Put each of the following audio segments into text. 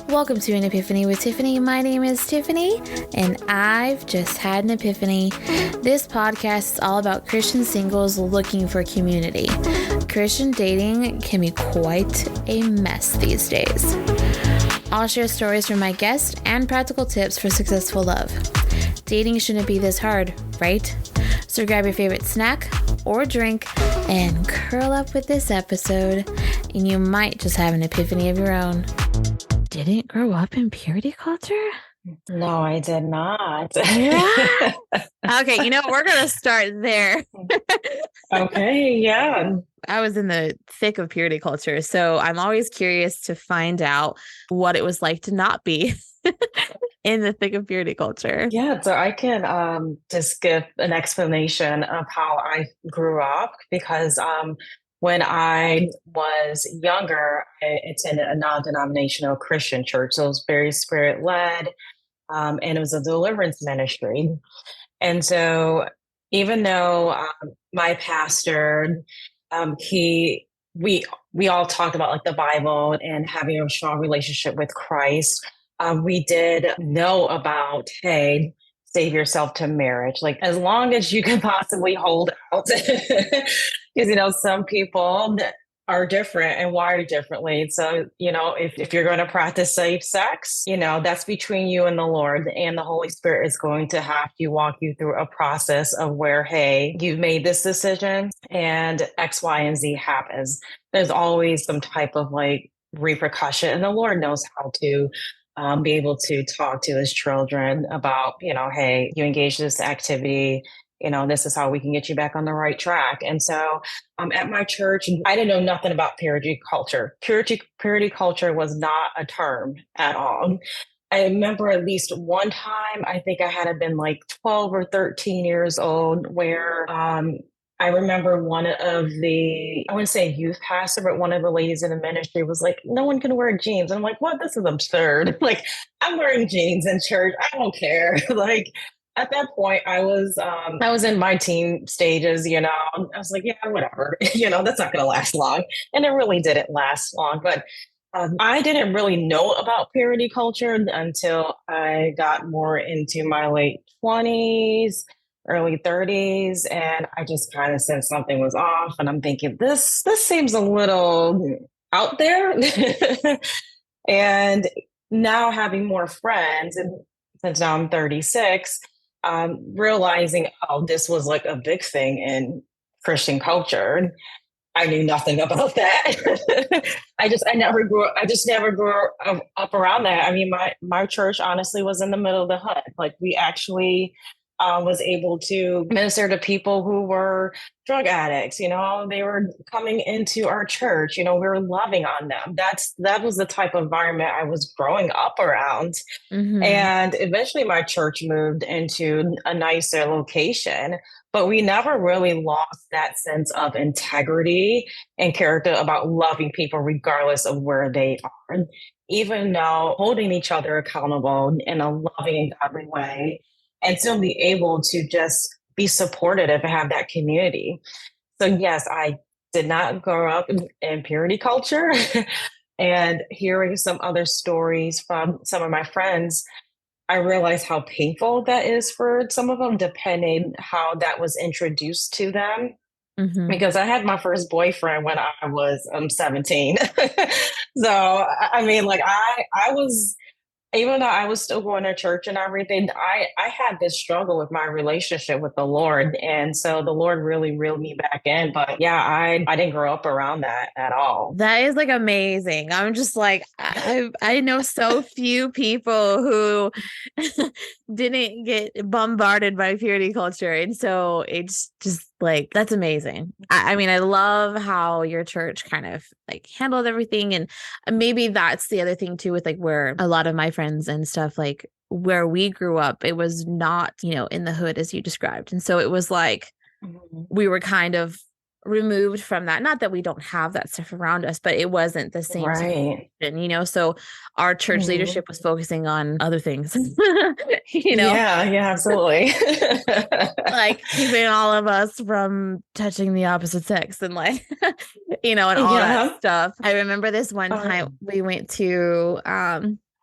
Welcome to an Epiphany with Tiffany. My name is Tiffany, and I've just had an epiphany. This podcast is all about Christian singles looking for community. Christian dating can be quite a mess these days. I'll share stories from my guests and practical tips for successful love. Dating shouldn't be this hard, right? So grab your favorite snack or drink and curl up with this episode, and you might just have an epiphany of your own. Didn't grow up in purity culture? No, I did not. Yeah. Okay, we're going to start there. Okay, yeah. I was in the thick of purity culture, so I'm always curious to find out what it was like to not be in the thick of purity culture. Yeah, so I can just give an explanation of how I grew up because when I was younger, I attended a non-denominational Christian church. So it was very spirit-led, and it was a deliverance ministry. And so even though my pastor, we all talked about like the Bible and having a strong relationship with Christ, we did know about, hey, save yourself to marriage, like as long as you can possibly hold out. Because, some people are different and wired differently. So, if you're going to practice safe sex, that's between you and the Lord, and the Holy Spirit is going to have to walk you through a process of where, hey, you've made this decision and X, Y, and Z happens. There's always some type of like repercussion, and the Lord knows how to be able to talk to his children about, hey, you engage in this activity, this is how we can get you back on the right track. And so at my church, I didn't know nothing about purity culture. Purity culture was not a term at all. I remember at least one time, I think I had been like 12 or 13 years old, where I remember one of the, I wouldn't say youth pastor, but one of the ladies in the ministry was like, no one can wear jeans. And I'm like, what? This is absurd. Like, I'm wearing jeans in church. I don't care. Like, at that point, I was in my teen stages, I was like, yeah, whatever, that's not going to last long. And it really didn't last long. But I didn't really know about purity culture until I got more into my late 20s, early 30s, and I just kind of said something was off, and I'm thinking this seems a little out there. And now having more friends, and since now I'm 36, realizing, oh, this was like a big thing in Christian culture. I knew nothing about that. I just never grew up around that. I mean, my church honestly was in the middle of the hood. Like, we actually was able to minister to people who were drug addicts. They were coming into our church. We were loving on them. That was the type of environment I was growing up around. Mm-hmm. And eventually my church moved into a nicer location, but we never really lost that sense of integrity and character about loving people regardless of where they are, even though holding each other accountable in a loving and godly way, and still be able to just be supportive and have that community. So yes, I did not grow up in purity culture. And hearing some other stories from some of my friends, I realized how painful that is for some of them, depending how that was introduced to them. Mm-hmm. Because I had my first boyfriend when I was 17. So, I mean, like I was, even though I was still going to church and everything, I had this struggle with my relationship with the Lord. And so the Lord really reeled me back in. But yeah, I didn't grow up around that at all. That is like amazing. I'm just like, I know so few people who didn't get bombarded by purity culture. And so it's just like, that's amazing. I mean, I love how your church kind of like handled everything. And maybe that's the other thing too, with like where a lot of my friends and stuff, like where we grew up, it was not, in the hood as you described. And so it was like, mm-hmm. we were kind of removed from that. Not that we don't have that stuff around us, but it wasn't the same right. situation, so our church mm-hmm. leadership was focusing on other things. Yeah, absolutely. Like keeping all of us from touching the opposite sex and like and all that stuff. I remember this one time we went to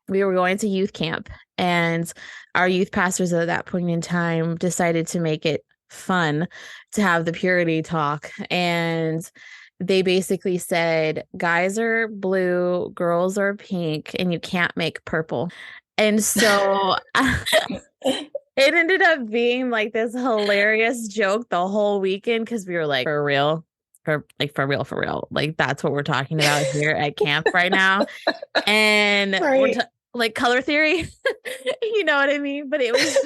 we were going to youth camp, and our youth pastors at that point in time decided to make it fun to have the purity talk. And they basically said, guys are blue, girls are pink, and you can't make purple. And so it ended up being like this hilarious joke the whole weekend, because we were like, for real? For real. Like, that's what we're talking about here at camp right now. And Right. like color theory, you know what I mean? But it was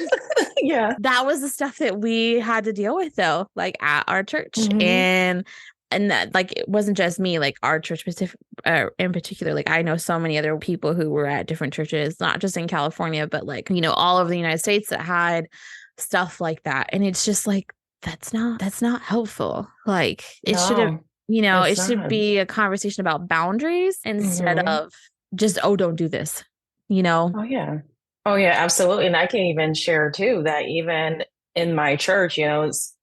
Yeah. that was the stuff that we had to deal with, though, like at our church. Mm-hmm. And that, like, it wasn't just me, like our church in particular. Like, I know so many other people who were at different churches, not just in California, but like, you know, all over the United States, that had stuff like that. And it's just like, that's not helpful. Like, it should have, No, you know, it's it should not. be a conversation about boundaries instead Mm-hmm. of just, oh, don't do this, you know? Oh yeah. Oh yeah, absolutely. And I can even share too that even in my church,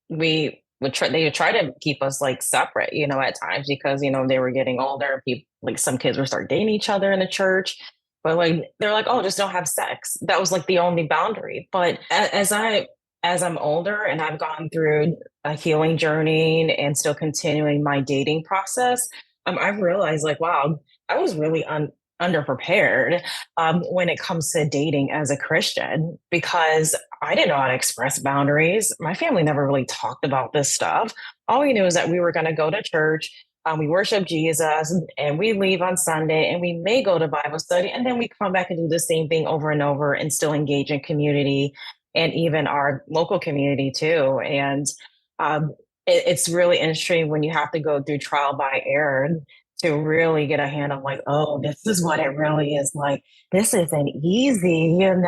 we would try they would try to keep us like separate, at times because, they were getting older. People like some kids would start dating each other in the church. But like they're like, oh, just don't have sex. That was like the only boundary. But as I'm older and I've gone through a healing journey and still continuing my dating process, I've realized like, wow, I was really underprepared when it comes to dating as a Christian because I didn't know how to express boundaries. My family never really talked about this stuff. All we knew is that we were going to go to church, we worship Jesus, and we leave on Sunday, and we may go to Bible study, and then we come back and do the same thing over and over and still engage in community and even our local community too. And it's really interesting when you have to go through trial by error to really get a hand on like, oh, this is what it really is like. This isn't easy. And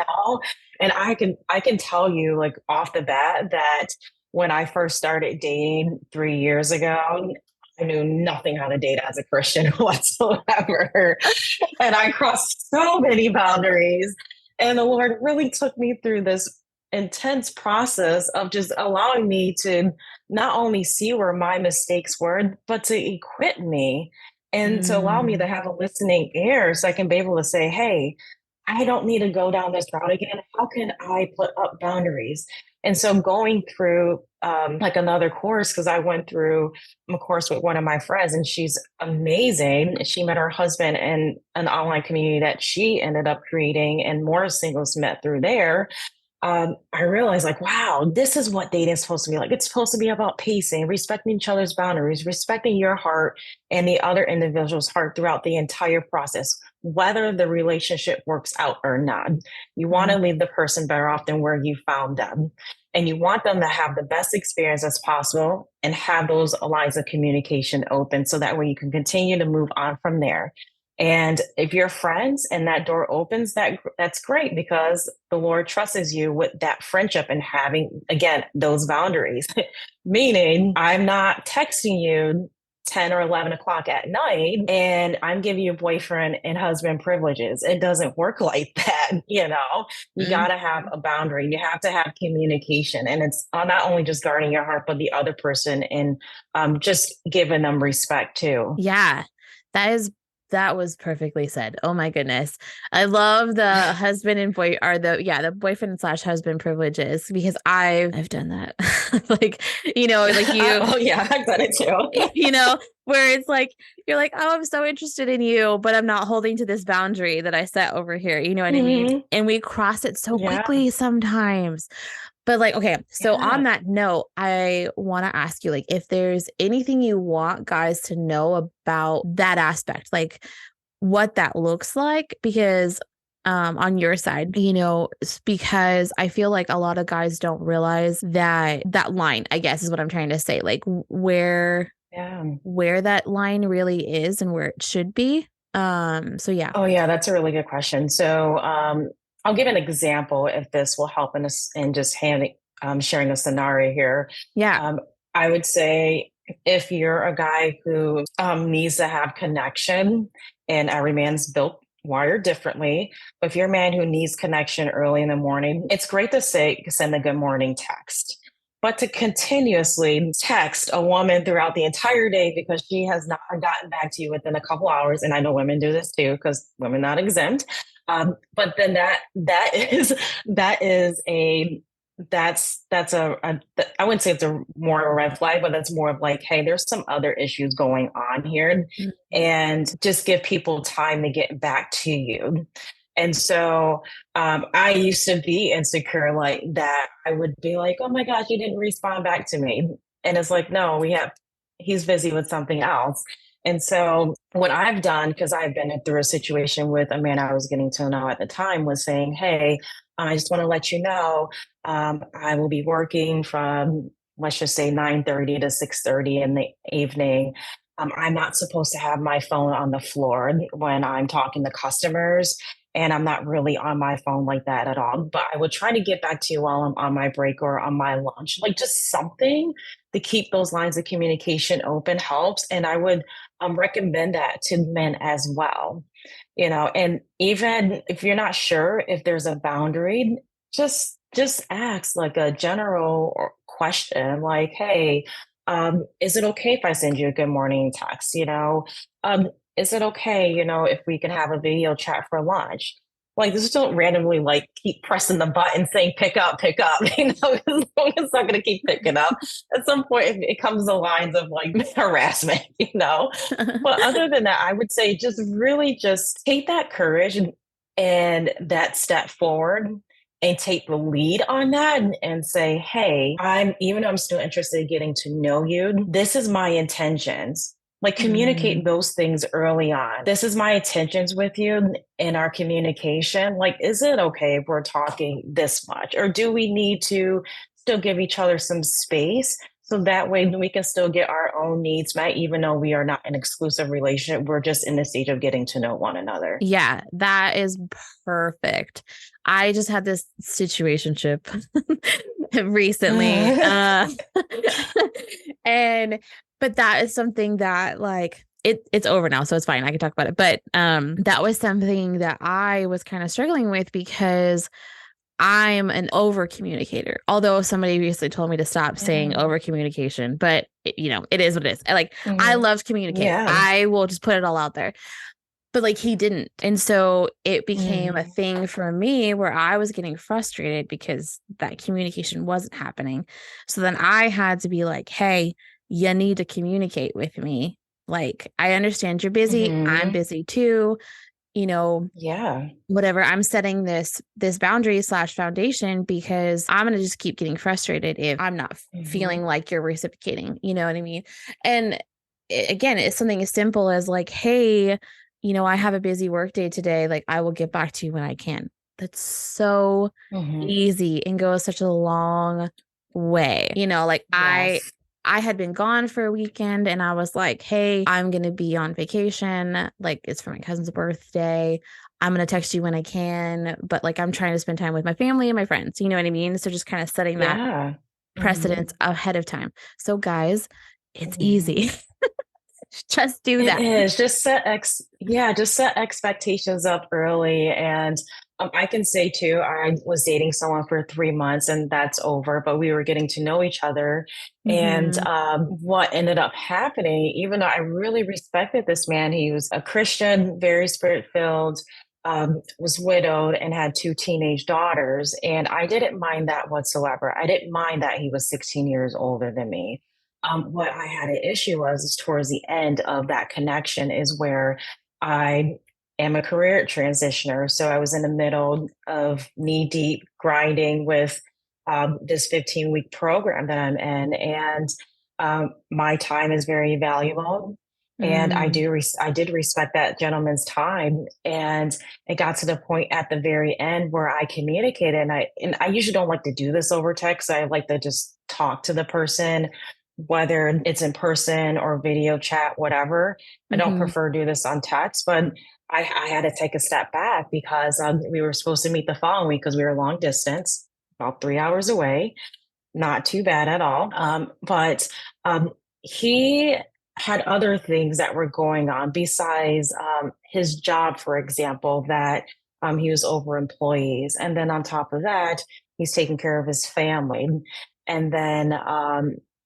I can tell you like off the bat that when I first started dating 3 years ago, I knew nothing how to date as a Christian whatsoever. And I crossed so many boundaries. And the Lord really took me through this intense process of just allowing me to not only see where my mistakes were, but to equip me and to allow me to have a listening ear so I can be able to say, hey, I don't need to go down this route again. How can I put up boundaries? And so going through like another course, because I went through a course with one of my friends and she's amazing. She met her husband in an online community that she ended up creating, and more singles met through there. I realized like, wow, this is what dating is supposed to be like. It's supposed to be about pacing, respecting each other's boundaries, respecting your heart and the other individual's heart throughout the entire process, whether the relationship works out or not. You want to leave the person better off than where you found them. And you want them to have the best experience as possible and have those lines of communication open so that way you can continue to move on from there. And if you're friends and that door opens, that's great because the Lord trusts you with that friendship and having, again, those boundaries. Meaning, I'm not texting you 10 or 11 o'clock at night and I'm giving you boyfriend and husband privileges. It doesn't work like that. You got to have a boundary. You have to have communication. And it's not only just guarding your heart, but the other person and just giving them respect too. Yeah, that was perfectly said. Oh my goodness. I love the husband and the boyfriend slash husband privileges, because I've done that. Like, like you, oh yeah, I've done it too. where it's like, you're like, oh, I'm so interested in you, but I'm not holding to this boundary that I set over here. You know what I mean? And we cross it so quickly sometimes. But like, okay, so on that note, I want to ask you, like, if there's anything you want guys to know about that aspect, like what that looks like, because on your side, because I feel like a lot of guys don't realize that line, I guess is what I'm trying to say, like where that line really is and where it should be. So yeah. Oh yeah, that's a really good question. So I'll give an example if this will help in just sharing a scenario here. Yeah. I would say if you're a guy who needs to have connection, and every man's wired differently, but if you're a man who needs connection early in the morning, it's great to send a good morning text. But to continuously text a woman throughout the entire day because she has not gotten back to you within a couple hours, and I know women do this too because women not exempt, But then that is a that's I wouldn't say it's a more of a red flag, but that's more of like, hey, there's some other issues going on here, Mhm. and just give people time to get back to you. And so I used to be insecure like that. I would be like, oh my gosh, you didn't respond back to me. And it's like, no, he's busy with something else. And so what I've done, because I've been through a situation with a man I was getting to know at the time, was saying, hey, I just want to let you know, I will be working from, let's just say 9:30 to 6:30 in the evening. I'm not supposed to have my phone on the floor when I'm talking to customers. And I'm not really on my phone like that at all. But I would try to get back to you while I'm on my break or on my lunch, like just something to keep those lines of communication open helps. And I would recommend that to men as well. And even if you're not sure if there's a boundary, just ask like a general question, like, hey, is it okay if I send you a good morning text? Um, is it okay, if we can have a video chat for lunch? Like, just don't randomly like keep pressing the button saying pick up, it's not going to keep picking up. At some point, it comes to lines of like harassment. But other than that, I would say just really just take that courage and that step forward and take the lead on that and say, hey, even though I'm still interested in getting to know you, this is my intentions. Like communicate those things early on. This is my intentions with you in our communication. Like, is it okay if we're talking this much? Or do we need to still give each other some space? So that way we can still get our own needs met, even though we are not in an exclusive relationship. We're just in the stage of getting to know one another. Yeah, that is perfect. I just had this situationship recently. And but that is something that like it's over now, so it's fine. I can talk about it. But that was something that I was kind of struggling with because I'm an over communicator. Although somebody recently told me to stop saying over communication, but it is what it is. I love to communicate. Yeah. I will just put it all out there. But like he didn't. And so it became a thing for me where I was getting frustrated because that communication wasn't happening. So then I had to be like, hey, you need to communicate with me. Like, I understand you're busy. I'm busy too. Yeah. Whatever. I'm setting this boundary / foundation because I'm going to just keep getting frustrated if I'm not feeling like you're reciprocating. You know what I mean? And again, it's something as simple as like, hey, I have a busy work day today. Like, I will get back to you when I can. That's so easy and goes such a long way. Like Yes. I had been gone for a weekend and I was like, hey, I'm going to be on vacation. Like, it's for my cousin's birthday. I'm going to text you when I can. But like, I'm trying to spend time with my family and my friends. You know what I mean? So just kind of setting that Yeah. precedence ahead of time. So guys, it's easy. Just do that. It is just set expectations up early. And I can say too, I was dating someone for 3 months and that's over, but we were getting to know each other. And what ended up happening, even though I really respected this man, he was a Christian, very spirit filled, was widowed and had two teenage daughters. And I didn't mind that whatsoever. I didn't mind that he was 16 years older than me. What I had an issue was is towards the end of that connection is where I am a career transitioner. So I was in the middle of knee deep grinding with this 15-week program that I'm in. And my time is very valuable. And I did respect that gentleman's time. And it got to the point at the very end where I communicated and I usually don't like to do this over text. I like to just talk to the person, whether it's in person or video chat, whatever. I don't prefer to do this on text, but I had to take a step back because we were supposed to meet the following week because we were long distance, about 3 hours away. Not too bad at all. But he had other things that were going on besides his job, for example, that he was over employees. And then on top of that, he's taking care of his family. And then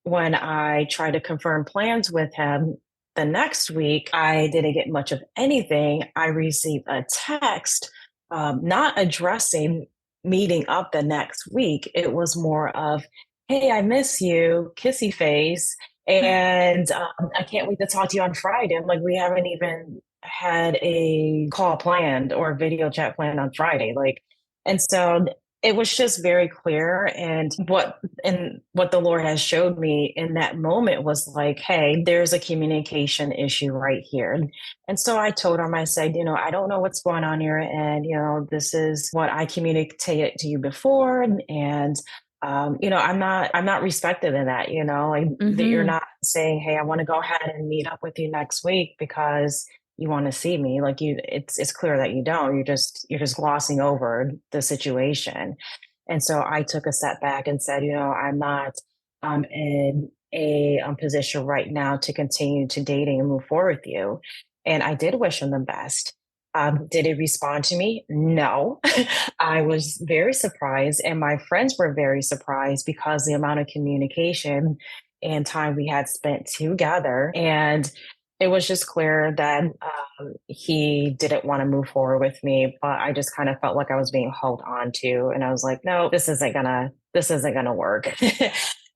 when I tried to confirm plans with him the next week, I didn't get much of anything. I received a text not addressing meeting up the next week. It was more of, hey, I miss you, kissy face. And I can't wait to talk to you on Friday. I'm like, we haven't even had a call planned or a video chat planned on Friday. Like, and so it was just very clear. And what the Lord has showed me in that moment was like, hey, there's a communication issue right here. And so I told him, I said, I don't know what's going on here. And, this is what I communicated to you before. And, I'm not respected in that, like that you're Mm-hmm. not saying, hey, I want to go ahead and meet up with you next week because you want to see me. Like it's clear that you don't. You're just glossing over the situation. And so I took a step back and said, I'm not in a position right now to continue to dating and move forward with you. And I did wish him the best. Did he respond to me? No. I was very surprised, and my friends were very surprised because the amount of communication and time we had spent together. And it was just clear that he didn't want to move forward with me, but I just kind of felt like I was being held on to, and I was like, no, this isn't gonna work.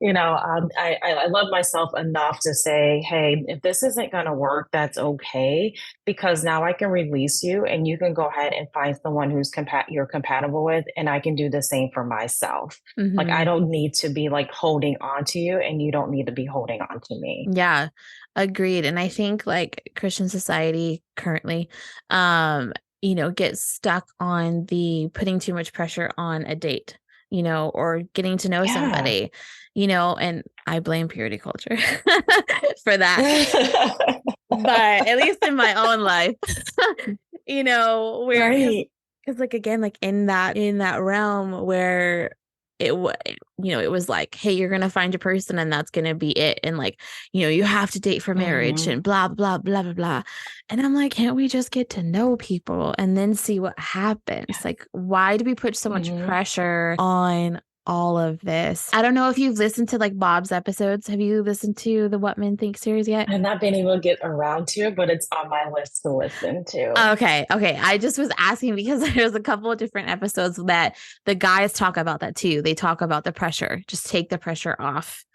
I love myself enough to say, hey, if this isn't gonna work, that's okay, because now I can release you, and you can go ahead and find someone you're compatible with, and I can do the same for myself. Like I Mm-hmm. don't need to be like holding on to you, and you don't need to be holding on to me. Yeah, agreed. And I think like Christian society currently, um, gets stuck on the putting too much pressure on a date, or getting to know Yeah. somebody, and I blame purity culture for that. But at least in my own life, where Right. because like again, like in that realm where it was like, hey, you're gonna find your person and that's gonna be it, and like, you have to date for marriage Mhm. and blah blah blah blah blah. And I'm like, can't we just get to know people and then see what happens? Like, why do we put so much Mhm. pressure on all of this? I don't know if you've listened to like Bob's episodes. Have you listened to the What Men Think series yet? I've not been able to get around to it, but it's on my list to listen to. Okay, okay. I just was asking because there's a couple of different episodes that the guys talk about that too. They talk about the pressure, just take the pressure off.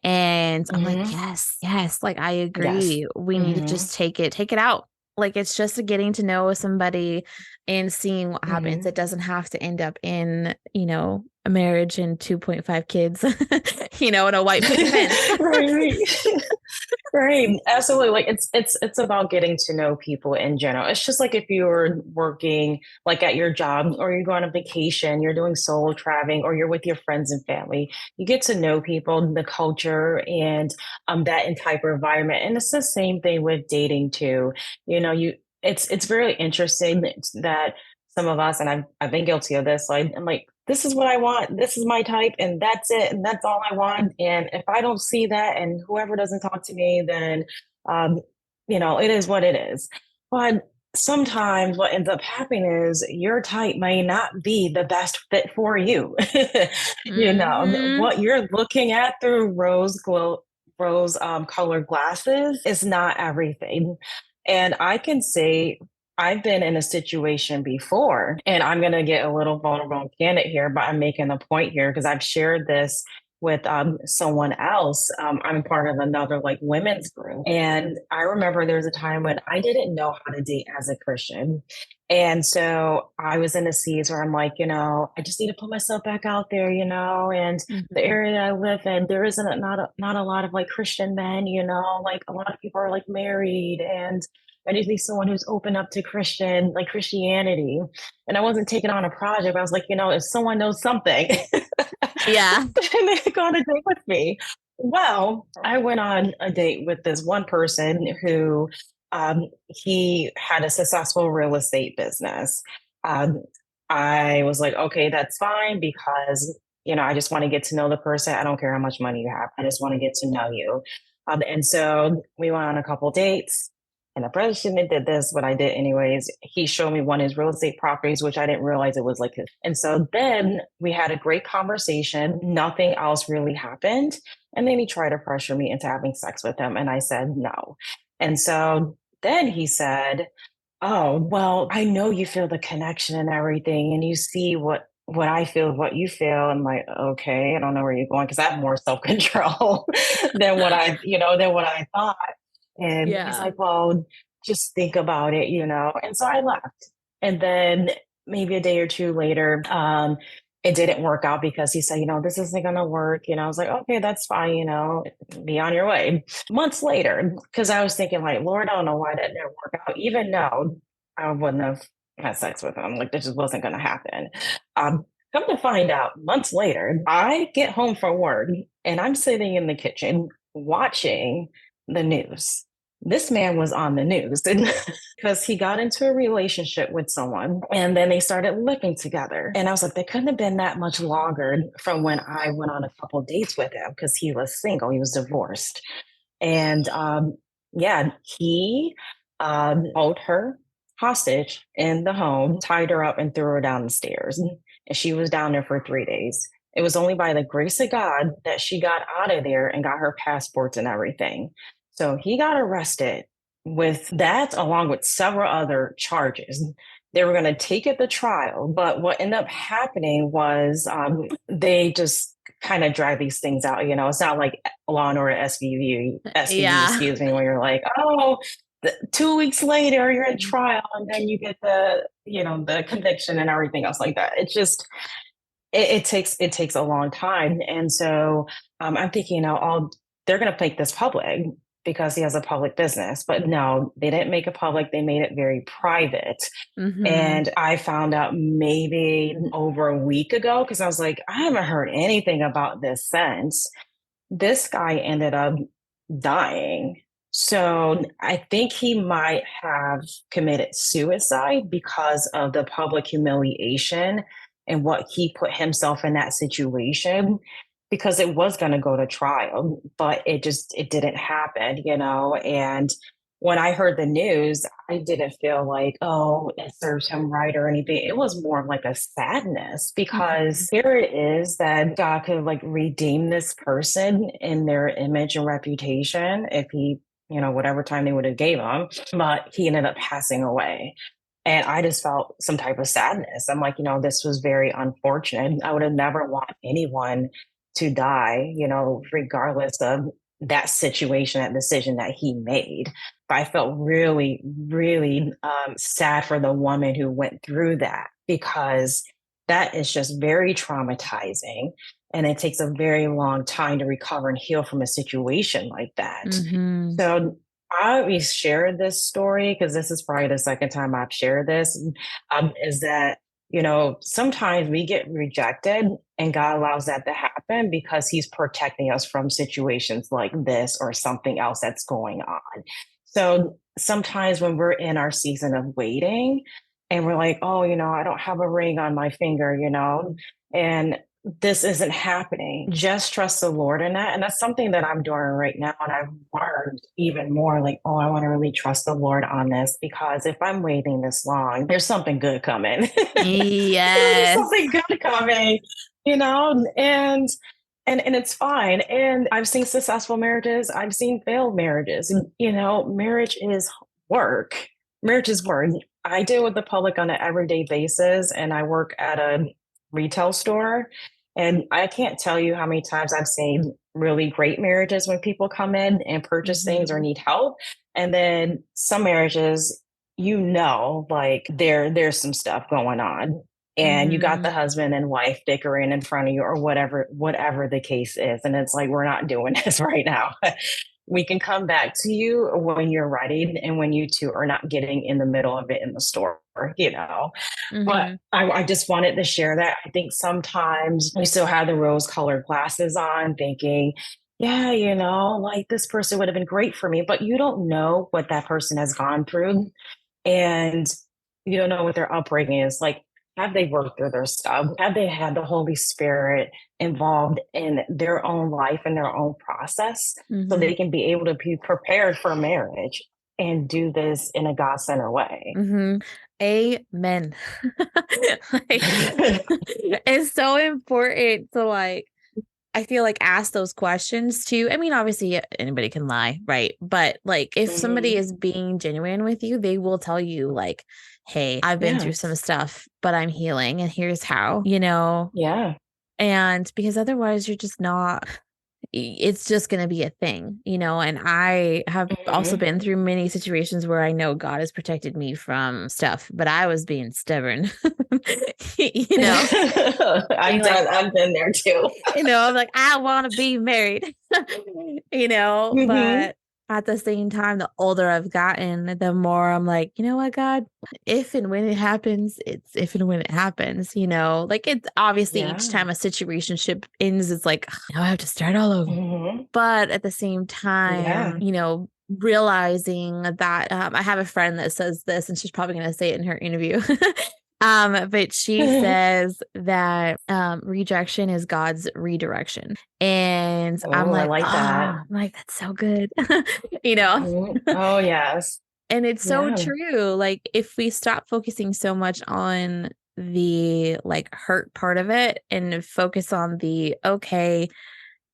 And I'm like, Mhm. yes, yes, like I Yes. agree. We need to Mhm. just take it out. Like it's just a getting to know somebody and seeing what happens. Mhm. It doesn't have to end up in, a marriage and 2.5 kids, and a white picket fence. Right. Right, absolutely. Like it's about getting to know people in general. It's just like if you're working like at your job, or you go on a vacation, you're doing solo traveling, or you're with your friends and family. You get to know people, the culture, and that entire environment. And it's the same thing with dating too. It's very interesting that some of us, and I've been guilty of this. Like I'm like, this is what I want. This is my type, and that's it, and that's all I want. And if I don't see that, and whoever doesn't talk to me, then um, it is what it is. But sometimes what ends up happening is your type may not be the best fit for you. Hmm. What you're looking at through rose colored glasses is not everything. And I can say I've been in a situation before, and I'm going to get a little vulnerable and candid here, but I'm making a point here because I've shared this with someone else. I'm part of another like women's group. And I remember there was a time when I didn't know how to date as a Christian. And so I was in a season where I'm like, I just need to put myself back out there, and the Hmm. area I live in, there isn't not a lot of like Christian men, like a lot of people are like married, and I just need someone who's open up to Christianity. And I wasn't taking on a project, but I was like, if someone knows something, Yeah. and they go on a date with me. Well, I went on a date with this one person who he had a successful real estate business. Um, I was like, okay, that's fine because I just want to get to know the person. I don't care how much money you have. I just want to get to know you. And so we went on a couple dates. And I probably shouldn't have did this, but I did anyways. He showed me one of his real estate properties, which I didn't realize it was like his. And so then we had a great conversation. Nothing else really happened. And then he tried to pressure me into having sex with him. And I said no. And so then he said, Oh, well, I know you feel the connection and everything, and you see what I feel, what you feel. I'm like, okay, I don't know where you're going because I have more self-control than than what I thought. And he's Yeah. like, well, just think about it, And so I left. And then maybe a day or two later, it didn't work out because he said, this isn't gonna work. I was like, okay, that's fine, be on your way. Months later, because I was thinking, like, Lord, I don't know why that didn't work out, even though I wouldn't have had sex with him. Like, this just wasn't gonna happen. Come to find out, months later, I get home from work and I'm sitting in the kitchen watching the news. This man was on the news because he got into a relationship with someone and then they started living together. And I was like, they couldn't have been that much longer from when I went on a couple dates with him because he was single, he was divorced. And yeah, he held her hostage in the home, tied her up, and threw her down the stairs. And she was down there for 3 days. It was only by the grace of God that she got out of there and got her passports and everything. So he got arrested with that, along with several other charges. They were going to take it to trial, but what ended up happening was they just kind of drag these things out. It's not like Law and Order SVU, Yeah. excuse me, where you're like, oh, 2 weeks later you're in trial and then you get the conviction and everything else like that. It's just it takes a long time. And so I'm thinking, they're going to make this public because he has a public business. But no, they didn't make it public. They made it very private. Mm-hmm. And I found out maybe over a week ago because I was like, I haven't heard anything about this since. This guy ended up dying. So I think he might have committed suicide because of the public humiliation and what he put himself in that situation because it was going to go to trial, but it didn't happen. And when I heard the news, I didn't feel like, oh, it serves him right or anything. It was more of like a sadness because here it is that God could like redeem this person in their image and reputation if he, whatever time they would have gave him, but he ended up passing away. And I just felt some type of sadness. I'm like, this was very unfortunate. I would have never want anyone to die, regardless of that situation, that decision that he made. But I felt really, really sad for the woman who went through that because that is just very traumatizing. And it takes a very long time to recover and heal from a situation like that. Mm-hmm. So I always share this story because this is probably the second time I've shared this, is that, sometimes we get rejected and God allows that to happen because he's protecting us from situations like this or something else that's going on. So sometimes when we're in our season of waiting and we're like, oh, I don't have a ring on my finger, and this isn't happening. Just trust the Lord in that. And that's something that I'm doing right now. And I've learned even more like, oh, I want to really trust the Lord on this because if I'm waiting this long, there's something good coming. There's Yes. something good coming, and it's fine. And I've seen successful marriages, I've seen failed marriages. Marriage is work. Marriage is work. I deal with the public on an everyday basis, and I work at a retail store. And I can't tell you how many times I've seen really great marriages when people come in and purchase things or need help. And then some marriages, like there's some stuff going on. And you got Mm-hmm. the husband and wife bickering in front of you or whatever the case is. And it's like, we're not doing this right now. We can come back to you when you're ready and when you two are not getting in the middle of it in the store. But Mm-hmm. I just wanted to share that. I think sometimes we still have the rose colored glasses on, thinking, yeah, like this person would have been great for me, but you don't know what that person has gone through. And you don't know what their upbringing is. Like, have they worked through their stuff? Have they had the Holy Spirit involved in their own life and their own process so Mm-hmm. they can be able to be prepared for marriage and do this in a God-centered way? Mm-hmm. Amen. Like, it's so important to like I feel like ask those questions too. I mean, obviously anybody can lie, right? But like if somebody is being genuine with you, they will tell you like, hey, I've been through some stuff, but I'm healing and here's how, Yeah. And because otherwise you're just not, it's just going to be a thing, and I have also been through many situations where I know God has protected me from stuff, but I was being stubborn, I've been there too. I'm like, I want to be married, but at the same time, the older I've gotten, the more I'm like, you know what, God, if and when it happens, it's if and when it happens, like it's obviously each time a situationship ends, it's like, now I have to start all over. But at the same time, realizing that I have a friend that says this, and she's probably going to say it in her interview. But she says that rejection is God's redirection. And I'm like, I like that. I'm like, that's so good. Oh, yes. And it's so true. Like if we stop focusing so much on the like hurt part of it and focus on the, okay,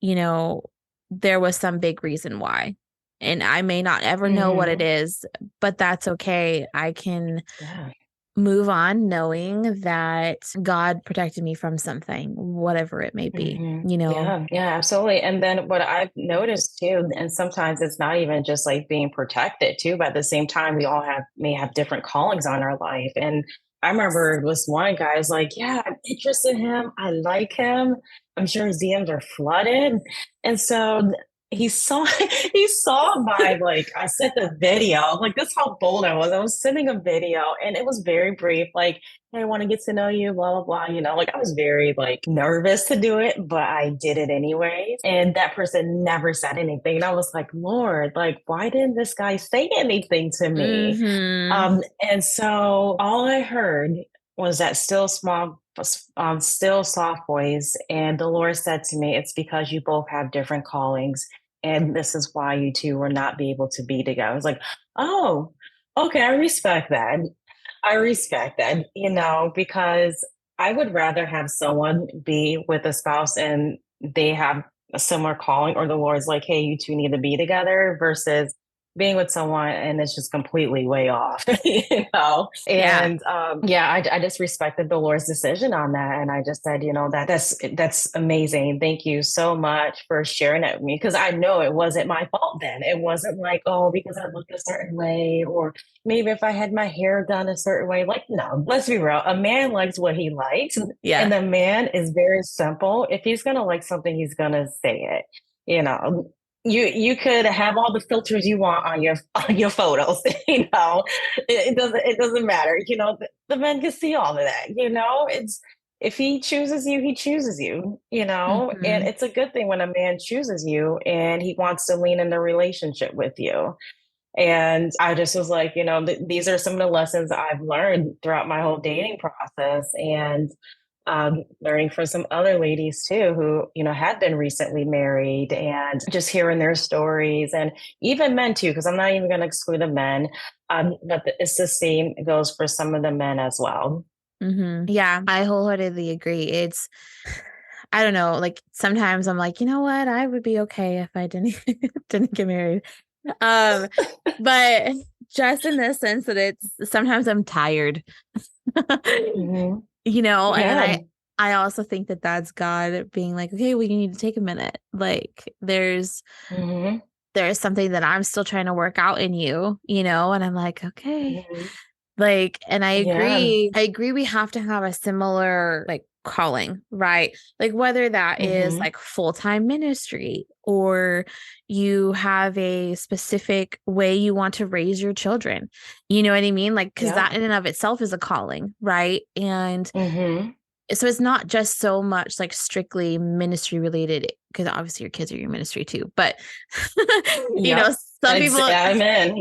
there was some big reason why. And I may not ever know what it is, but that's okay. I can move on knowing that God protected me from something, whatever it may be, Yeah, absolutely. And then what I've noticed too, and sometimes it's not even just like being protected too, but at the same time, we all may have different callings on our life. And I remember this one guy was like, yeah, I'm interested in him. I like him. I'm sure his DMs are flooded. And so he saw my like I sent the video. Like this is how bold I was. I was sending a video and it was very brief, like, hey, I want to get to know you, blah, blah, blah. Like I was very like nervous to do it, but I did it anyway. And that person never said anything. And I was like, Lord, like, why didn't this guy say anything to me? And so all I heard was that still soft voice. And the Lord said to me, it's because you both have different callings. And this is why you two will not be able to be together. I was like, oh, okay, I respect that. Because I would rather have someone be with a spouse and they have a similar calling, or the Lord's like, hey, you two need to be together, versus being with someone and it's just completely way off, And I just respected the Lord's decision on that. And I just said, that's amazing. Thank you so much for sharing that with me. Cause I know it wasn't my fault then. It wasn't like, oh, because I looked a certain way, or maybe if I had my hair done a certain way. Like, no, let's be real. A man likes what he likes. Yeah. And the man is very simple. If he's going to like something, he's going to say it, you could have all the filters you want on your photos, it doesn't matter. The men can see all of that, it's, if he chooses you, he chooses you, and it's a good thing when a man chooses you and he wants to lean in the relationship with you. And I just was like, these are some of the lessons I've learned throughout my whole dating process, and learning from some other ladies too who had been recently married, and just hearing their stories, and even men too, because I'm not even going to exclude the men, but it's the same, it goes for some of the men as well. Yeah, I wholeheartedly agree. I don't know, like sometimes I'm like, you know what, I would be okay if I didn't get married, but just in the sense that it's sometimes I'm tired. And I also think that that's God being like, okay, well, you need to take a minute. Like there's something that I'm still trying to work out in you, and I'm like, okay, like, and I agree. We have to have a similar like calling, right? Like whether that is like full-time ministry, or you have a specific way you want to raise your children, you know what I mean? Like, because that in and of itself is a calling, right? And so it's not just so much like strictly ministry related, because obviously your kids are your ministry too, but some people, amen.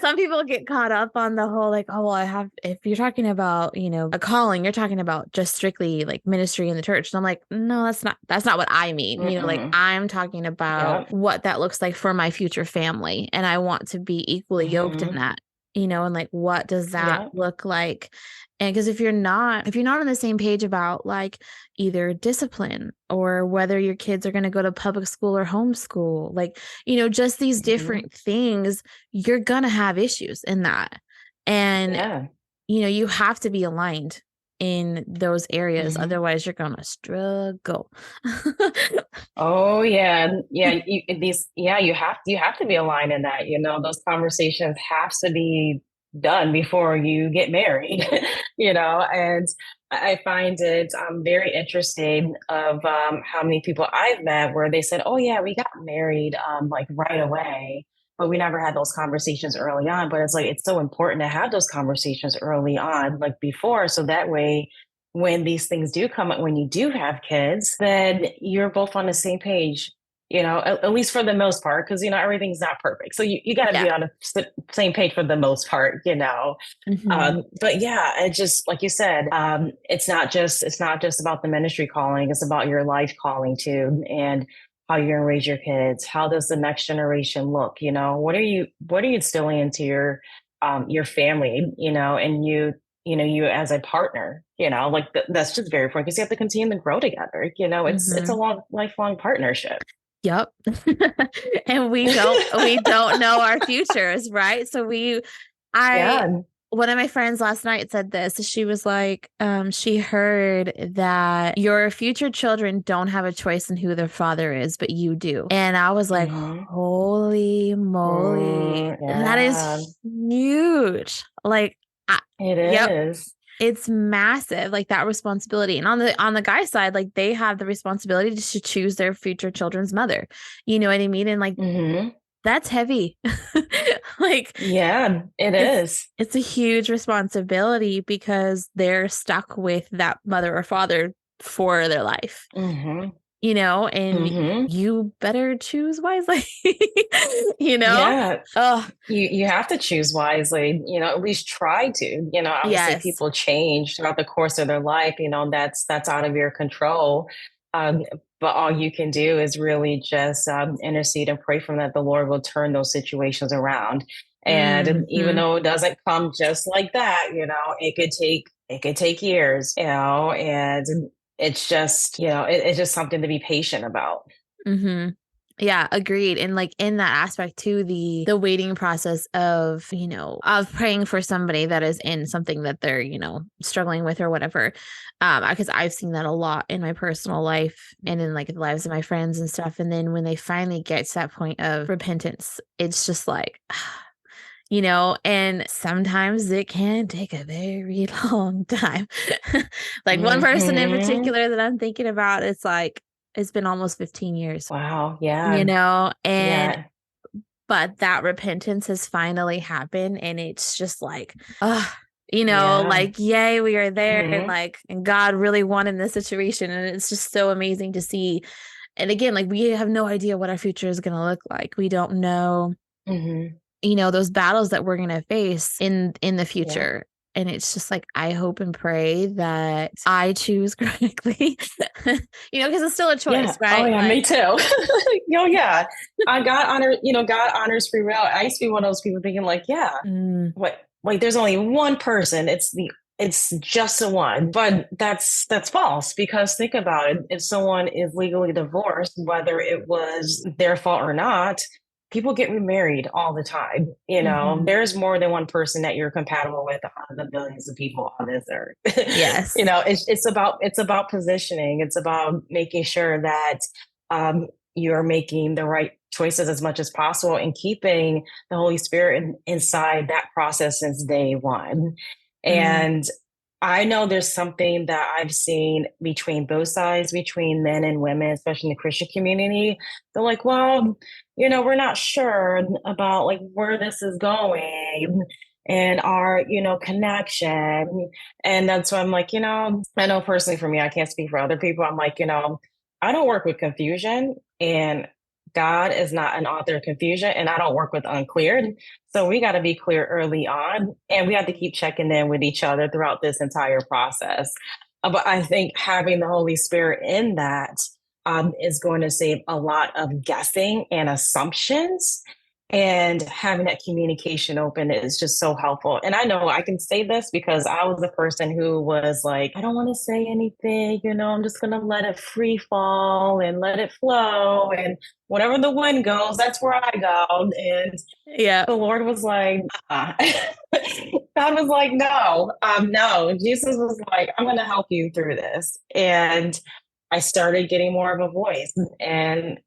Some people get caught up on the whole like, oh, well, if you're talking about, a calling, you're talking about just strictly like ministry in the church. And I'm like, no, that's not what I mean. Like I'm talking about what that looks like for my future family. And I want to be equally yoked in that. and like, what does that Yeah. look like? And because if you're not on the same page about like either discipline or whether your kids are going to go to public school or homeschool, like, just these Mhm. different things, you're going to have issues in that. And, Yeah. you have to be aligned in those areas. Mhm. Otherwise, you're going to struggle. Oh yeah, yeah. You have to be aligned in that. Those conversations have to be done before you get married. And I find it very interesting of how many people I've met where they said, "Oh yeah, we got married like right away." But we never had those conversations early on. But it's like it's so important to have those conversations early on, like before, so that way when these things do come up, when you do have kids, then you're both on the same page, at least for the most part, because, everything's not perfect. So you got to Yeah. be on the same page for the most part. Hmm. But yeah, it just, like you said, it's not just about the ministry calling, it's about your life calling too. And how you're gonna raise your kids. How does the next generation look? What are you instilling into your family, and you as a partner, like that's just very important because you have to continue to grow together. It's a Hmm. long, lifelong partnership. Yep. And we don't know our futures, right? I Yeah. one of my friends last night said this. She was like, she heard that your future children don't have a choice in who their father is, but you do. And I was like, Hmm. holy moly, that Yeah, is huge. Like, it yep. is. It's massive, like that responsibility. And on the guy's side, like they have the responsibility to choose their future children's mother. You know what I mean? And like Hmm. that's heavy. Like Yeah, it it's is. it's a huge responsibility because they're stuck with that mother or father for their life, Hmm. and Hmm. you better choose wisely. you know? Yeah, Oh, you have to choose wisely, at least try to. Obviously yes. people change throughout the course of their life, that's out of your control. Um, but all you can do is really just intercede and pray from that the Lord will turn those situations around. And even Mhm. though it doesn't come just like that, it could take years, and it's just, it's just something to be patient about. Mhm. Yeah, agreed. And like in that aspect too, the waiting process of praying for somebody that is in something that they're, struggling with or whatever. Because I've seen that a lot in my personal life and in like the lives of my friends and stuff. And then when they finally get to that point of repentance, it's just like and sometimes it can take a very long time. Like one person in Hmm. particular that I'm thinking about, it's like it's been almost 15 years, Wow. Yeah. and Yeah. but that repentance has finally happened and it's just like, Yeah. like yay, we are there and Mhm. like and God really won in this situation and it's just so amazing to see. And again, like we have no idea what our future is going to look like. We don't know Mhm. those battles that we're going to face in the Yeah. future. And it's just like I hope and pray that I choose correctly. Because it's still a Yeah. choice, Oh, right? yeah, me Like too. Yeah. God honors free will. I used to be one of those people thinking like, yeah, mm, what, like there's only one person. It's just the one. But that's false because think about it. If someone is legally divorced, whether it was their fault or not, people get remarried all the time. mhm. There's more than one person that you're compatible with out of the billions of people on this earth. Yes. It's about positioning. It's about making sure that you're making the right choices as much as possible and keeping the Holy Spirit inside that process since day one. Mm, And I know there's something that I've seen between both sides, between men and women, especially in the Christian community. They're like, well, we're not sure about like where this is going and our, connection. And that's why I'm like, I know personally for me, I can't speak for other people. I'm like, I don't work with confusion and God is not an author of confusion and I don't work with unclear. So we got to be clear early on and we have to keep checking in with each other throughout this entire process. But I think having the Holy Spirit in that is going to save a lot of guessing and assumptions. And having that communication open is just so helpful. And I know I can say this because I was the person who was like, I don't want to say anything, I'm just going to let it free fall and let it flow. And whatever the wind goes, that's where I go. And Yeah. the Lord was like, God was like, no, no. Jesus was like, I'm going to help you through this. And I started getting more of a voice, and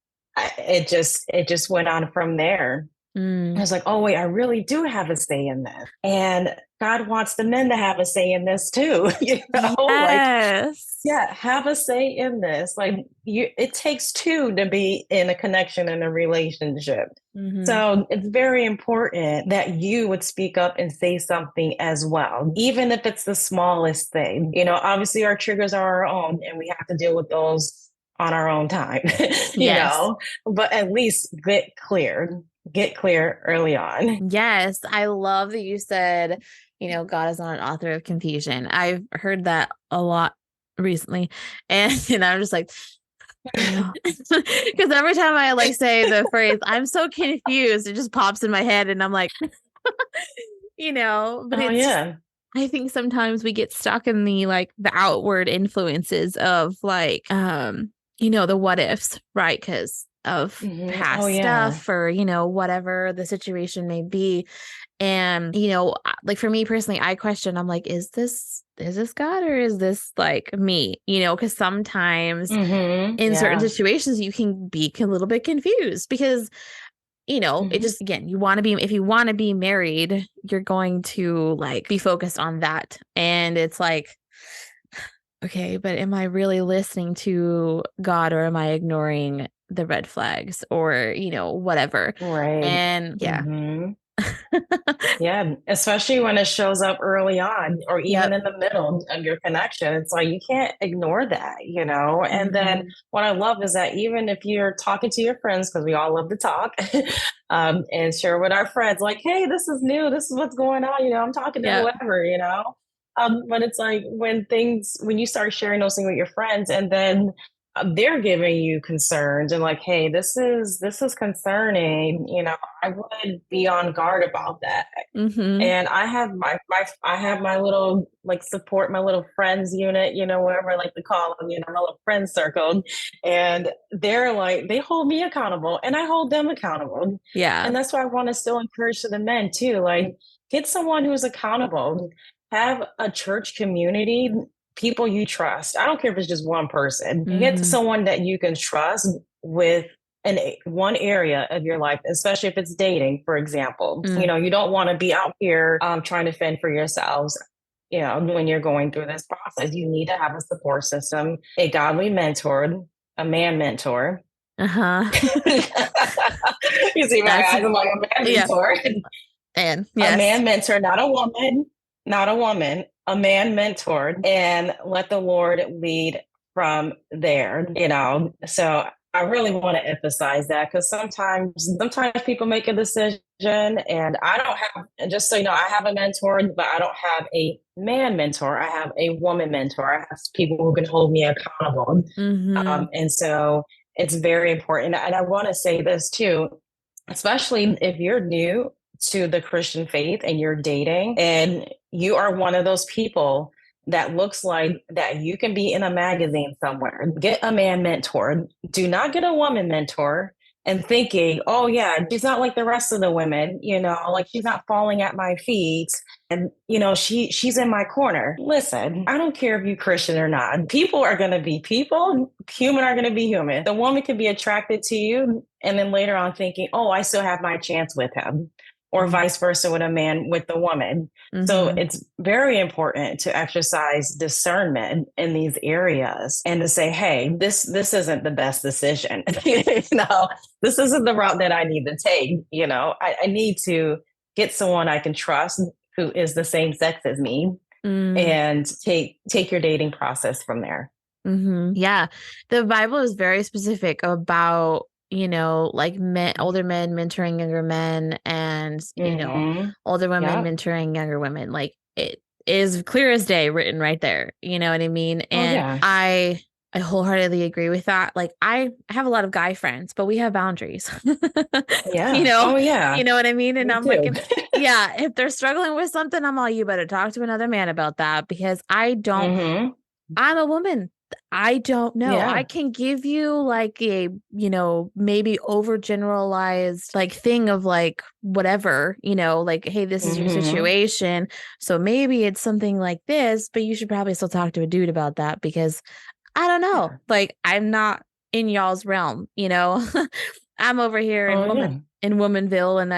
it just went on from there. I was like, oh, wait, I really do have a say in this. And God wants the men to have a say in this too. Like, Yes. yeah, have a say in this. Like, it takes two to be in a connection and a relationship. So it's very important that you would speak up and say something as well, even if it's the smallest thing. Obviously our triggers are our own, and we have to deal with those on our own time, Yes. but at least get clear early on. Yes. I love that you said, God is not an author of confusion. I've heard that a lot recently. And I'm just like, because every time I like say the phrase, I'm so confused, it just pops in my head and I'm like, but Oh, yeah. I think sometimes we get stuck in the outward influences of the what ifs, right? Because of past Oh, yeah. stuff or, whatever the situation may be. And, like for me personally, I question, I'm like, is this God or is this like me? Because sometimes in certain Yeah. situations you can be a little bit confused because it just, again, if you want to be married, you're going to like be focused on that. And it's like, okay, but am I really listening to God or am I ignoring the red flags or, whatever? Right. And yeah. Yeah, especially when it shows up early on or even Yep. in the middle of your connection. It's like you can't ignore that. And then what I love is that even if you're talking to your friends, because we all love to talk, and share with our friends, like, hey, this is new, this is what's going on, I'm talking to whoever. But it's like when you start sharing those things with your friends, and then they're giving you concerns and like, hey, this is concerning, I would be on guard about that. And I have my little like support, my little friends unit, whatever I like to call them, my little friend circle. And they're like, they hold me accountable and I hold them accountable. Yeah. And that's why I want to still encourage to the men too. Like, get someone who's accountable, have a church community, people you trust. I don't care if it's just one person. Get someone that you can trust with in one area of your life, especially if it's dating, for example. You don't want to be out here trying to fend for yourselves. When you're going through this process, you need to have a support system, a godly mentor, a man mentor. You see my eyes, I'm like, a man mentor. And yes. A man mentor, not a woman, a man mentor, and let the Lord lead from there, So I really want to emphasize that because sometimes people make a decision and I don't have, just so you know, I have a mentor, but I don't have a man mentor. I have a woman mentor. I have people who can hold me accountable. And so it's very important. And I want to say this too, especially if you're new to the Christian faith and you're dating and you are one of those people that looks like that you can be in a magazine somewhere, get a man mentor. Do not get a woman mentor and thinking, oh yeah, she's not like the rest of the women, like she's not falling at my feet and she's in my corner. Listen, I don't care if you're Christian or not. People are going to be people. Human are going to be human. The woman could be attracted to you and then later on thinking, oh, I still have my chance with him. Or vice versa with a man with the woman. So it's very important to exercise discernment in these areas and to say, hey, this isn't the best decision. This isn't the route that I need to take. I need to get someone I can trust who is the same sex as me and take your dating process from there. Yeah. The Bible is very specific about like older men mentoring younger men and, older women mentoring younger women. Like it is clear as day written right there. You know what I mean? And I I wholeheartedly agree with that. Like I have a lot of guy friends, but we have boundaries. You Yeah. know, Oh yeah. you know what I mean? And Me I'm like, too. yeah, if they're struggling with something, I'm all, you better talk to another man about that because Hmm. I'm a woman. I don't know. I Yeah. can give you like a, maybe overgeneralized like thing of like whatever, like, hey, this is your Hmm. situation. So maybe it's something like this, but you should probably still talk to a dude about that because I don't know. Yeah. Like I'm not in y'all's realm, I'm over here Oh yeah. in Womanville and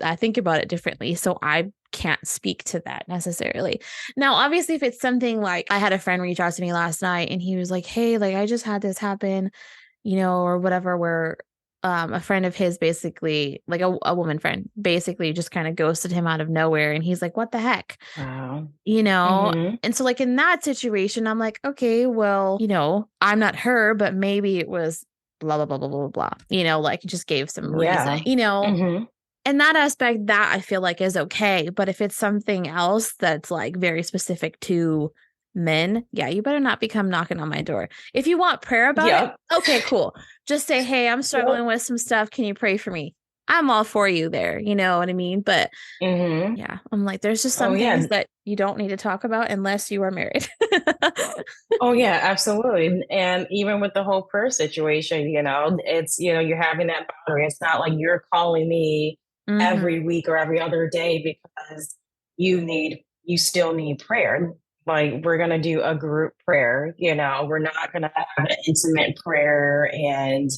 I think about it differently. So I can't speak to that necessarily. Now, obviously, if it's something like I had a friend reach out to me last night and he was like, hey, like I just had this happen, or whatever, where a friend of his basically, like a woman friend, basically just kind of ghosted him out of nowhere. And he's like, what the heck? Wow. You know? Hmm. And so, like, in that situation, I'm like, okay, well, I'm not her, but maybe it was blah, blah, blah, blah, blah, blah, like just gave some reason, Yeah. Hmm. in that aspect, that I feel like is okay. But if it's something else that's like very specific to men, yeah, you better not become knocking on my door. If you want prayer about it, Yep. okay, cool. Just say, hey, I'm Yep. struggling with some stuff. Can you pray for me? I'm all for you there. You know what I mean? But Hmm. yeah, I'm like, there's just Oh some things yeah. that you don't need to talk about unless you are married. Oh yeah, absolutely. And even with the whole prayer situation, it's, you're having that boundary. It's not like you're calling me Hmm. every week or every other day because you still need prayer. Like we're gonna do a group prayer, we're not gonna have an intimate prayer and,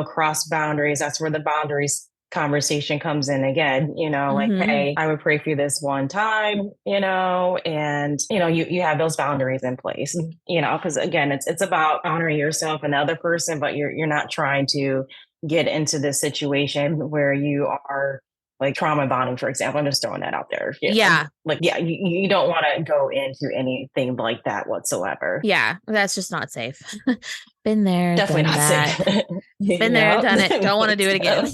cross boundaries. That's where the boundaries conversation comes in again, like, Hmm. hey, I would pray for you this one time, and you have those boundaries in place, because again, it's about honoring yourself and the other person, but you're not trying to get into this situation where you are like trauma bonding, for example. I'm just throwing that out there. Yeah. Like, yeah, you don't want to go into anything like that whatsoever. Yeah. That's just not safe. Been there, Definitely done not that. safe. Been there, Yep. done it. Don't want to do it again.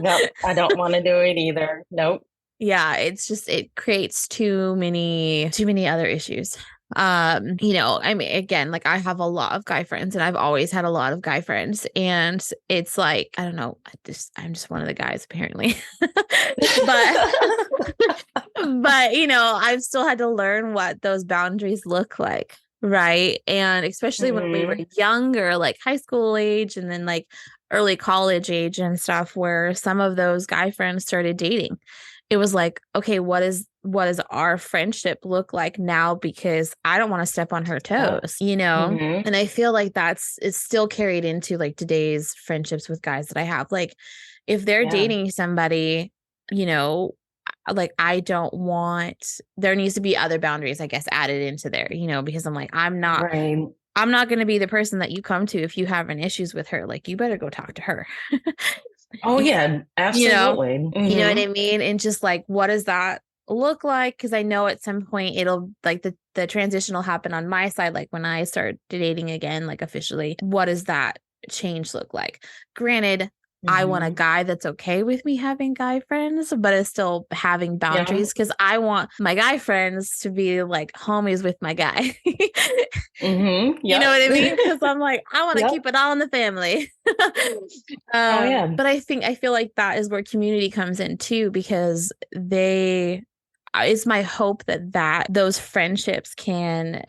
Yep. I don't want to do it either. Nope. Yeah, it's just it creates too many other issues. I mean, again, like I have a lot of guy friends and I've always had a lot of guy friends, and it's like, I don't know, I'm just one of the guys apparently. But but I've still had to learn what those boundaries look like, right? And especially when we were Hmm. younger, like high school age and then like early college age and stuff, where some of those guy friends started dating. It was like, okay, what does our friendship look like now? Because I don't want to step on her Yep. toes, Hmm. And I feel like it's still carried into like today's friendships with guys that I have. Like if they're Yeah. dating somebody, you know, like I don't want, there needs to be other boundaries, I guess, added into there, because I'm like, Right. I'm not going to be the person that you come to if you have an issues with her. Like you better go talk to her. Oh yeah, you know, absolutely. you know what Hmm. I mean? And just like, what does that look like? Because I know at some point it'll like the transition will happen on my side. Like when I start dating again, like officially, what does that change look like? Granted, I want a Hmm. guy that's okay with me having guy friends, but is still having Yeah. boundaries because I want my guy friends to be like homies with my guy. Hmm. You know Yep. what I mean? Because I'm like, I want to Yep. keep it all in the family. Oh yeah. But I feel like that is where community comes in too, because it's my hope that those friendships can,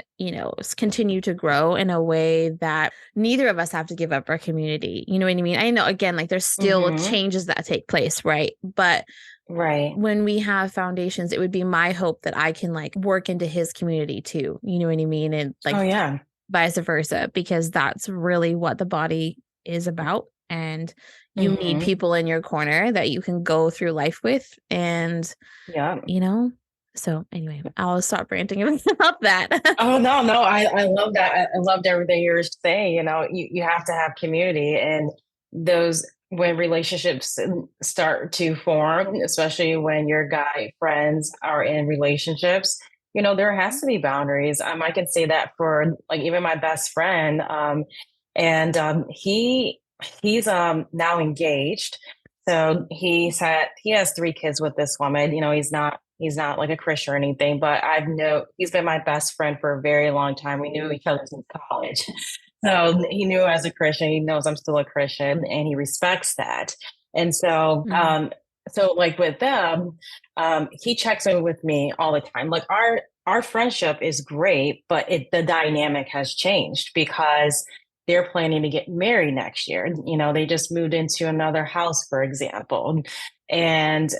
continue to grow in a way that neither of us have to give up our community. You know what I mean? I know again, like there's still Hmm. changes that take place, right? But Right. when we have foundations, it would be my hope that I can like work into his community too. You know what I mean? And Oh like yeah. vice versa, because that's really what the body is about. And you need Hmm. people in your corner that you can go through life with. And, Yeah. you know, so anyway, I'll stop ranting about that. Oh no, no, I love that. I loved everything you were saying. You have to have community, and those when relationships start to form, especially when your guy friends are in relationships, there has to be boundaries. I can say that for like even my best friend, and he's now engaged. So he has 3 kids with this woman. He's not He's not like a Christian or anything, but he's been my best friend for a very long time. We knew each other since college. So he knew as a Christian, he knows I'm still a Christian, and he respects that. And so, so like with them, he checks in with me all the time. Like our friendship is great, but the dynamic has changed because they're planning to get married next year. You know, they just moved into another house, for example, and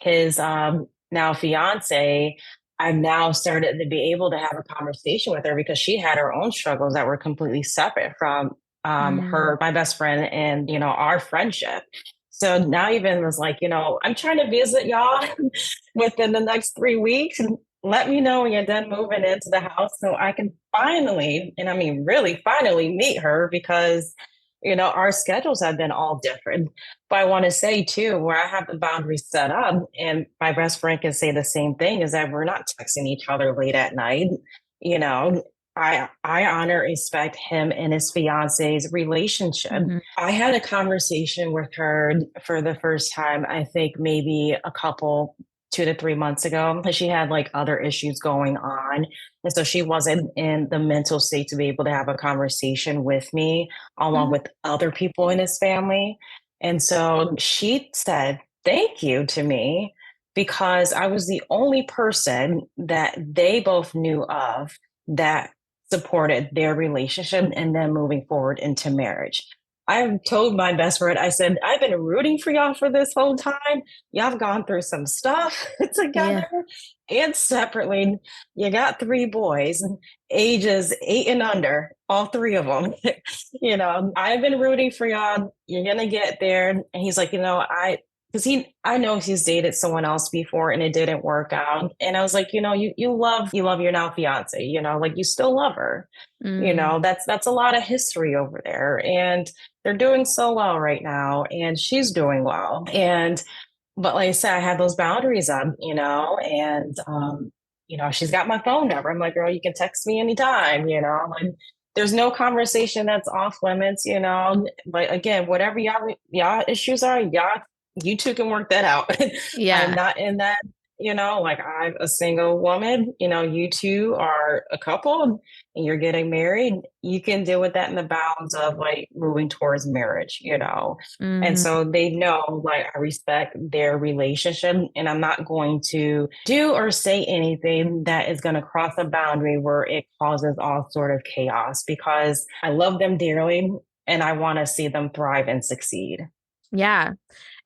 his now fiance, I've now started to be able to have a conversation with her because she had her own struggles that were completely separate from my best friend, and, you know, our friendship. So now even was like, you know, I'm trying to visit y'all within the next 3 weeks, and let me know when you're done moving into the house so I can finally, and I mean really finally, meet her, because, you know, our schedules have been all different. But I want to say too, where I have the boundaries set up, and my best friend can say the same thing, is that we're not texting each other late at night. You know, I honor, respect him and his fiance's relationship. I had a conversation with her for the first time, I think maybe a couple 2 to 3 months ago, because she had like other issues going on. And so she wasn't in the mental state to be able to have a conversation with me along with other people in his family. And so she said, thank you to me, because I was the only person that they both knew of that supported their relationship and then moving forward into marriage. I've told my best friend, I said, I've been rooting for y'all for this whole time. Y'all have gone through some stuff together and separately. You got 3 boys, ages 8 and under, all 3 of them. You know, I've been rooting for y'all. You're going to get there. And he's like, you know, I know he's dated someone else before and it didn't work out. And I was like, you know, you love your now fiance, you know, like you still love her. You know, that's a lot of history over there. And they're doing so well right now. And she's doing well. But like I said, I had those boundaries up, you know, and, you know, she's got my phone number. I'm like, girl, you can text me anytime, you know, like there's no conversation that's off limits, you know, but again, whatever y'all issues are, you two can work that out. I'm not in that, you know, like I'm a single woman, you know, you two are a couple and you're getting married. You can deal with that in the bounds of like moving towards marriage, you know. And so they know, like, I respect their relationship, and I'm not going to do or say anything that is going to cross a boundary where it causes all sort of chaos, because I love them dearly and I want to see them thrive and succeed. Yeah,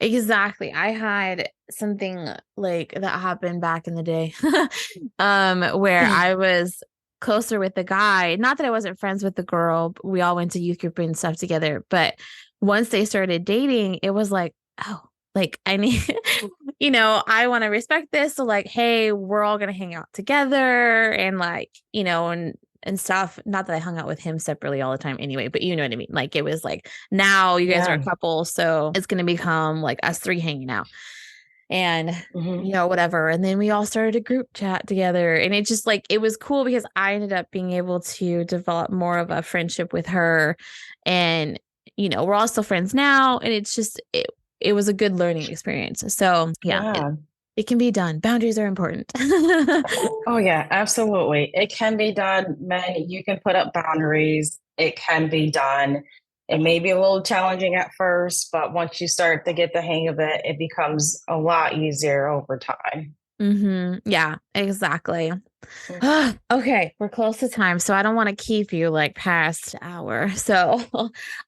exactly. I had something like that happen back in the day, where I was closer with the guy. Not that I wasn't friends with the girl. But we all went to youth group and stuff together. But once they started dating, it was like, oh, like I need, you know, I want to respect this. So like, hey, we're all going to hang out together and like, you know, and stuff. Not that I hung out with him separately all the time anyway, but you know what I mean? Like it was like, now you guys are a couple, so it's going to become like us 3 hanging out and, you know, whatever. And then we all started a group chat together, and it just like, it was cool because I ended up being able to develop more of a friendship with her, and, you know, we're all still friends now. And it's just, it was a good learning experience. So it can be done. Boundaries are important. Oh, yeah, absolutely. It can be done. Men, you can put up boundaries. It can be done. It may be a little challenging at first, but once you start to get the hang of it, it becomes a lot easier over time. Yeah, exactly. Okay, we're close to time, so I don't want to keep you like past hour. So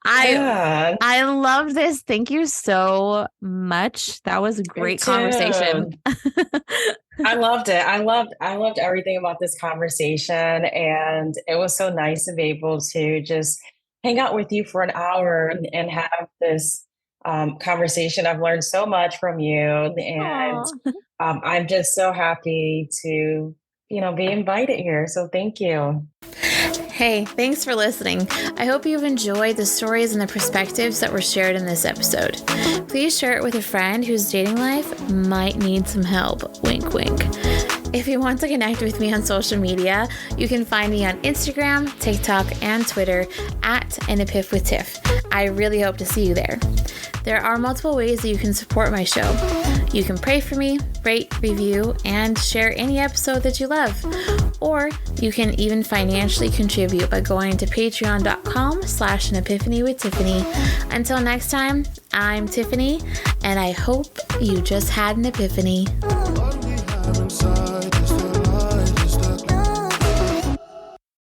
I love this. Thank you so much. That was a great conversation. I loved it. I loved everything about this conversation, and it was so nice to be able to just hang out with you for an hour and have this conversation. I've learned so much from you, and I'm just so happy to, you know, be invited here. So thank you. Hey, thanks for listening. I hope you've enjoyed the stories and the perspectives that were shared in this episode. Please share it with a friend whose dating life might need some help. Wink, wink. If you want to connect with me on social media, you can find me on Instagram, TikTok, and Twitter at an Epiph with Tiff. I really hope to see you there. There are multiple ways that you can support my show. You can pray for me, rate, review, and share any episode that you love. Or you can even financially contribute by going to patreon.com/an epiphany with Tiffany. Until next time, I'm Tiffany, and I hope you just had an epiphany.